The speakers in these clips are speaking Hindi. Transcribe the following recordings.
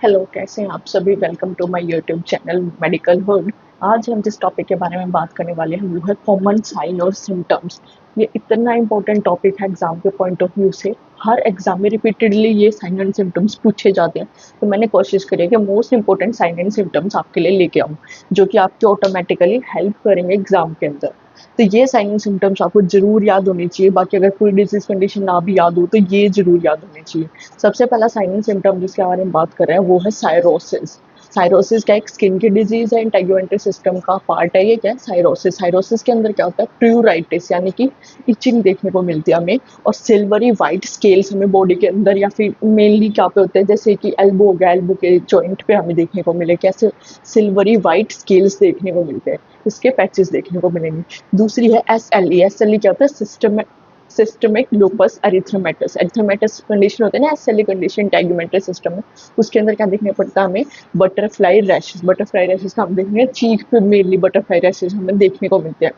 हेलो, कैसे हैं आप सभी? Welcome to my YouTube channel medical hood. आज हम जिस टॉपिक के बारे में बात करने वाले हैं वो है कॉमन साइन और सिम्टम्स। ये इतना इंपॉर्टेंट टॉपिक है एग्जाम के पॉइंट ऑफ व्यू से। हर एग्जाम में रिपीटेडली ये साइन एंड सिम्टम्स पूछे जाते हैं, तो मैंने कोशिश करी है कि most important sign and symptoms आपके लिए लेके आऊँ, जो कि आपके ऑटोमेटिकली हेल्प करेंगे एग्जाम के अंदर। तो ये साइन एंड सिम्टम्स आपको जरूर याद होनी चाहिए। बाकी अगर कोई डिजीज कंडीशन ना भी याद हो तो ये जरूर याद होनी चाहिए। सबसे पहला साइन एंड सिम्टम जिसके बारे में बात कर रहे हैं वो है साइरोसिस। साइरोसिस क्या एक स्किन की डिजीज है, इंटेग्युमेंटरी सिस्टम का पार्ट है। ये क्या है? साइरोसिस। साइरोसिस के अंदर क्या होता है? प्यूराइटिस यानी कि इचिंग देखने को मिलती है हमें, और सिल्वरी वाइट स्केल्स हमें बॉडी के अंदर या फिर मेनली क्या पे होते हैं, जैसे कि एल्बो हो गया, एल्बो के जॉइंट पे हमें देखने को मिले कैसे सिल्वरी वाइट स्केल्स देखने को मिलते हैं, इसके पैचेस देखने को मिलेंगे। दूसरी है SLE। SLE क्या होता है? Systemic lupus erythematosus. Erythematosus condition होते हैं ना, SLE कंडीशन इंटेग्युमेंटरी सिस्टम में। उसके अंदर क्या देखने पड़ता है हमें? Butterfly rashes. बटरफ्लाई रैशेस का हम देखेंगे चीख पे मेनली बटरफ्लाई रैशेस हमें देखने को मिलते हैं।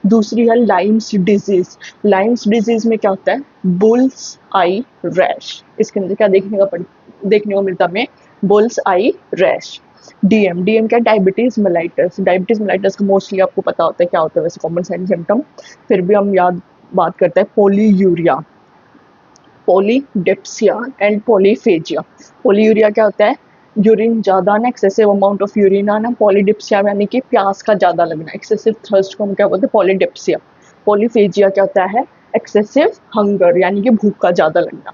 दूसरी है लाइम्स डिजीज। लाइम्स डिजीज में क्या होता है? बुल्स आई रैश। इसके अंदर क्या देखने को मिलता है हमें? बुल्स आई रैश। डीएम क्या? Diabetes mellitus. डायबिटीज मेलाइटस का मोस्टली आपको पता होता है क्या होता है वैसे कॉमन साइन सिम्टम, फिर भी हम याद बात करते हैं। Polyuria, polydipsia and polyphagia. Polyuria क्या होता है? यूरिन ज़्यादा आना, एक्सेसिव अमाउंट ऑफ यूरिन आना। पॉलीडिप्सिया यानी कि प्यास का ज़्यादा लगना, एक्सेसिव थर्स्ट को हम क्या बोलते हैं? पॉलीडिप्सिया। पॉलीफेजिया क्या होता है? एक्सेसिव हंगर यानी कि भूख का ज़्यादा लगना।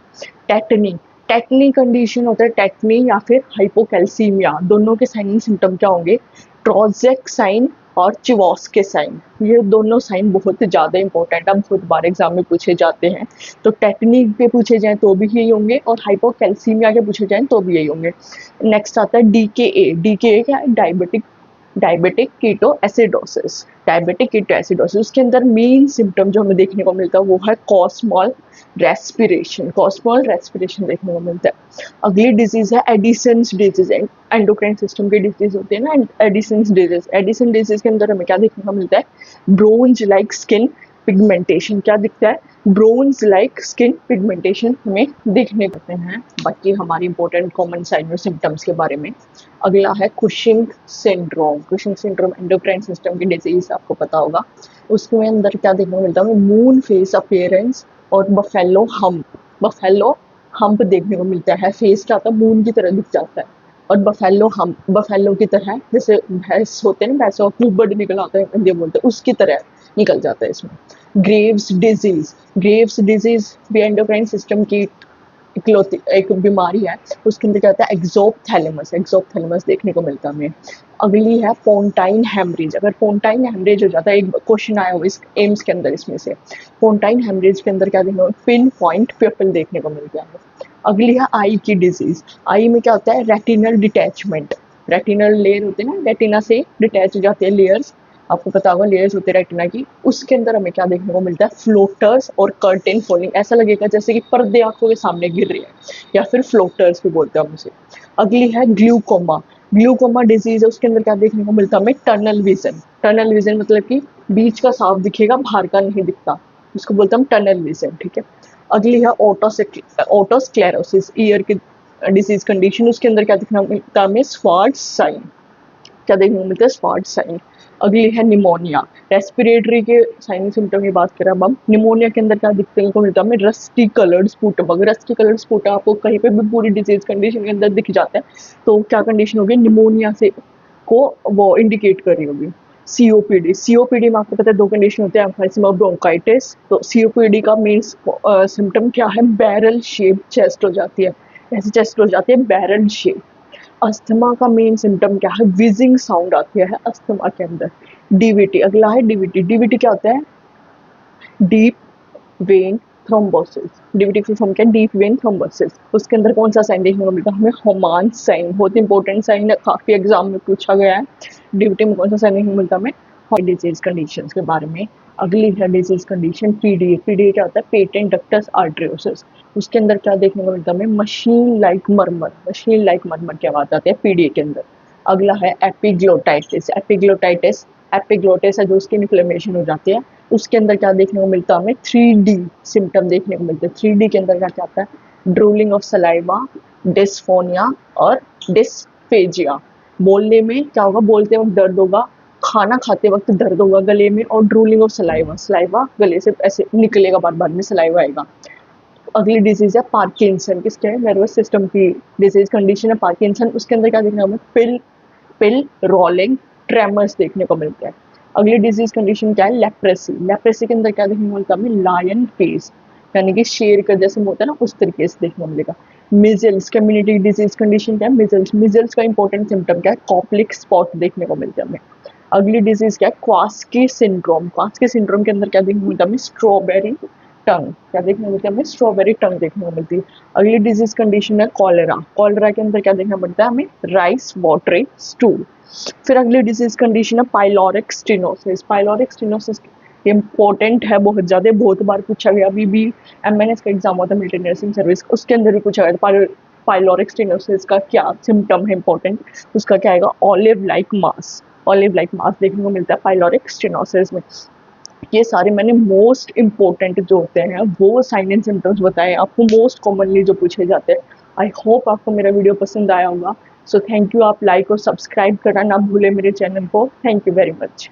टेटनी, टेटनी कंडीशन होता है टेटनी या फिर हाइपोकैल्सीमिया। दोनों के साइन सिम्टम क्या होंगे? ट्रोजेक साइन और चिवॉस्के साइन। ये दोनों साइन बहुत ज़्यादा इंपॉर्टेंट है, बहुत बार एग्जाम में पूछे जाते हैं। तो टेटनी के पूछे जाएँ तो भी यही होंगे, और हाइपोकैल्सीमिया के पूछे जाएँ तो भी यही होंगे। नेक्स्ट आता है DKA। DKA क्या है? Diabetic keto acidosis. Diabetic keto acidosis, उसके अंदर मेन सिम्टम जो हमें देखने को मिलता है वो है कॉस्मॉल रेस्पिरेशन। कॉस्मॉल रेस्पिरेशन देखने को मिलता है। अगली डिजीज है एडिसन्स डिजीज। एंडोक्राइन सिस्टम की डिजीज होती है ना, एडिसन्स डिजीज। एडिसन डिजीज के अंदर हमें क्या देखने को मिलता है? Bronze like skin pigmentation. क्या दिखता है? ब्रोंज लाइक स्किन पिगमेंटेशन हमें देखने को मिलते हैं। बाकी हमारी इंपॉर्टेंट कॉमन साइन और सिम्टम्स के बारे में अगला है Cushing syndrome. Cushing syndrome endocrine system की डिजीज, आपको पता होगा। उसके अंदर क्या देखने को मिलता है? मून फेस अपीयरेंस और बफेलो हम्प देखने को मिलता है। फेस क्या होता है? मून की तरह दिख जाता है, और बफेलो की तरह, जैसे भैंस होते हैं ना, भैंसों का खूब निकल आता है हिंदी बोलते हैं, उसकी तरह निकल जाता है इसमें। ग्रेव्स डिजीज भी एंडोक्राइन सिस्टम की इकलौती एक बीमारी है। उसके अंदर क्या होता है? एक्सोप्थैलेमस देखने को मिलता है हमें। अगली है पोंटाइन हेमरेज। अगर पोंटाइन हेमरेज हो जाता है, एक क्वेश्चन आया हुआ इस एम्स के अंदर इसमें से, पोंटाइन हेमरेज के अंदर क्या देखने को? पिन पॉइंट पिपल देखने को मिलता है। अगली है आई की डिजीज। आई में क्या होता है? Retinal detachment. रेटिनल लेयर होते हैं ना, रेटिना से डिटैच हो जाते हैं लेयर्स, आपको पता होगा लेयर्स होते हैं रेटिना की। उसके अंदर हमें क्या देखने को मिलता है? फ्लोटर्स और कर्टेन फॉलिंग। ऐसा लगेगा जैसे कि पर्दे आंखों के सामने गिर रहे हैं, या फिर फ्लोटर्स भी बोलते हैं हम उसे। अगली है ग्लूकोमा। ग्लूकोमा डिजीज है, उसके अंदर क्या देखने को मिलता है हमें? Tunnel vision. टनल विजन मतलब कि बीच का साफ दिखेगा, बाहर का नहीं दिखता, उसको बोलते हैं हम टनल विजन। ठीक है। अगली है ओटोस्क्लेरोसिस, ईयर की डिजीज कंडीशन। उसके अंदर क्या दिखना मिलता है हमें? Schwartz sign. क्या देखने को मिलता है? Schwartz sign. अगली है निमोनिया। रेस्पिरेटरी के साइन सिम्टम की बात करें अब हम, निमोनिया के अंदर क्या दिखने को मिलता है हमें? Rusty coloured sputum. अगर रस्टी कलर्ड स्पूटम आपको कहीं पे भी पूरी डिजीज कंडीशन के अंदर दिख जाता है, तो क्या कंडीशन होगी? निमोनिया से को वो इंडिकेट कर रही होगी। सीओपीडी में आपको पता है दो कंडीशन होते हैं, एम्फाइसेमा और ब्रोंकाइटिस। तो सीओपीडी का मेन सिम्टम क्या है? बैरल शेप चेस्ट हो जाती है, ऐसी चेस्ट हो जाती है बैरल शेप। अस्थमा का मेन सिम्टम क्या है? विजिंग साउंड आती है अस्थमा के अंदर। डीवीटी, अगला है डीवीटी। डीवीटी क्या होता है? Deep vein thrombosis. डीवीटी की फॉर्म क्या है? Deep vein thrombosis. उसके अंदर कौन सा साइन देखने को मिलता है हमें? होमान साइन। बहुत इंपॉर्टेंट साइन है, काफी एग्जाम में पूछा गया है। डीवीटी में कौन सा साइन देखने को मिलता है हमें? डिजीज कंडीशन के बारे में। अगली है डिजीज कंडीशन पीडीए। पीडीए क्या होता है? Patent ductus आर्टरियोसिस। उसके अंदर क्या देखने को मिलता है हमें? मशीन लाइक मरमर की आवाज आती है पीडीए के अंदर। अगला है एपिग्लोटाइटिस। एपिग्लोटिस है जो उसकी इन्फ्लेमेशन हो जाती है। उसके अंदर क्या देखने को मिलता है हमें? 3D सिम्टम देखने को मिलते हैं। 3D के अंदर क्या क्या आता है? ड्रूलिंग ऑफ सलाइवा, डिस्फोनिया और डिस्फेजिया। बोलने में क्या होगा, बोलते वक्त दर्द होगा, खाना खाते वक्त दर्द होगा गले में, और ड्रूलिंग और सलाइवा, सलाइवा गले से ऐसे निकलेगा, बार बार में सलाइवा आएगा। अगली डिजीज है पार्किंसन, किसके है, नर्वस सिस्टम की डिजीज कंडीशन है पार्किंसन। उसके अंदर क्या देखने को हमें, पिल पिल रोलिंग ट्रेमर्स देखने को मिलते हैं। अगली डिजीज कंडीशन क्या है, लेप्रेसी। लेप्रेसी के अंदर क्या देखने को मिलता है हमें, लायन फेस, यानी कि शेर का जैसे होता है ना, उस तरीके से देखने को मिलेगा। मिजल्स, कम्युनिटी डिजीज कंडीशन क्या है, मिजल्स। मिजल्स का इंपॉर्टेंट सिम्टम क्या है, कॉप्लिक स्पॉट देखने को मिलता है हमें। अगली डिजीज क्या है, क्वास्की सिंड्रोम। क्वास्की सिंड्रोम के अंदर क्या देखने को मिलता है हमें, स्ट्रॉबेरी टंग, क्या देखने को मिलती है हमें, स्ट्रॉबेरी टंग देखने को मिलती है। अगली डिजीज कंडीशन है कॉलेरा। कॉलेरा के अंदर क्या देखना पड़ता है हमें, राइस वाटरी स्टूल। फिर अगली डिजीज कंडीशन है pyloric stenosis. Pyloric stenosis important है बहुत ज़्यादा, बहुत बार पूछा गया। अभी भी एमएनएस का एग्जाम होता है, मिलिट्री नर्सिंग सर्विस, उसके अंदर भी पूछा गया पाइलोरिक स्टेनोसिस का क्या सिम्टम है इंपॉर्टेंट, उसका क्या आएगा, olive like mass. Olive like mass देखने को मिलता है पाइलोरिक स्टेनोसिस में। ये सारे मैंने मोस्ट इंपॉर्टेंट जो होते हैं वो साइन एंड सिम्टम्स बताए आपको, मोस्ट कॉमनली जो पूछे जाते हैं। आई होप आपको मेरा वीडियो पसंद आया होगा। सो थैंक यू, आप लाइक और सब्सक्राइब करना ना भूलें मेरे चैनल को। Thank you very much.